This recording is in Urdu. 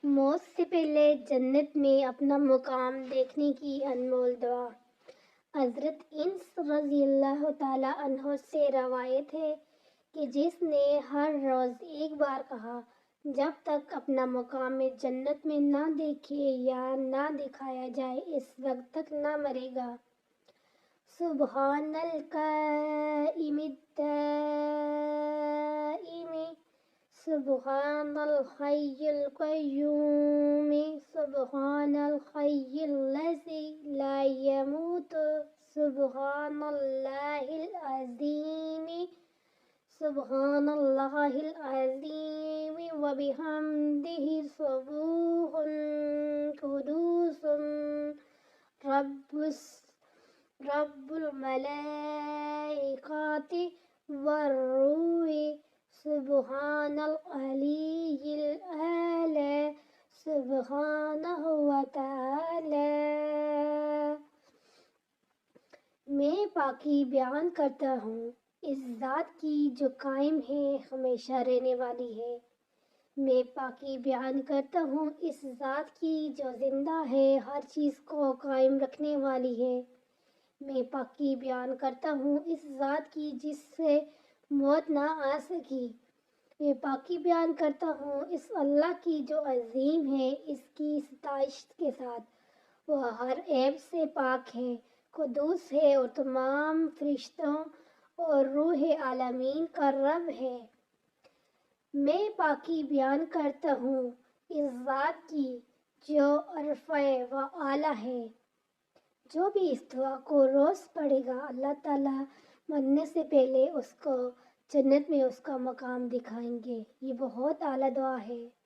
موت سے پہلے جنت میں اپنا مقام دیکھنے کی انمول دعا۔ حضرت انس رضی اللہ تعالیٰ عنہ سے روایت ہے کہ جس نے ہر روز ایک بار کہا جب تک اپنا مقام جنت میں نہ دیکھے یا نہ دکھایا جائے اس وقت تک نہ مرے گا۔ سبحان القائم الدائم، سبحان الحی القیوم، سبحان الحی الذی لا يموت، سبحان اللہ العظیم، سبحان اللہ العظیم وبحمدہ، سبوح قدوس رب الملائکۃ والروح، سبحان العلی الاعلی، سبحانہ وتعالی۔ میں پاکی بیان کرتا ہوں اس ذات کی جو قائم ہے، ہمیشہ رہنے والی ہے۔ میں پاکی بیان کرتا ہوں اس ذات کی جو زندہ ہے، ہر چیز کو قائم رکھنے والی ہے۔ میں پاکی بیان کرتا ہوں اس ذات کی جس سے موت نہ آ سکی۔ میں پاکی بیان کرتا ہوں اس اللہ کی جو عظیم ہے، اس کی ستائش کے ساتھ وہ ہر عیب سے پاک ہے، قدوس ہے اور تمام فرشتوں اور روح عالمین کا رب ہے۔ میں پاکی بیان کرتا ہوں اس ذات کی جو رفیع و اعلیٰ ہے۔ جو بھی اس دعا کو روز پڑھے گا، اللہ تعالیٰ مرنے سے پہلے اس کو جنت میں اس کا مقام دکھائیں گے۔ یہ بہت اعلیٰ دعا ہے۔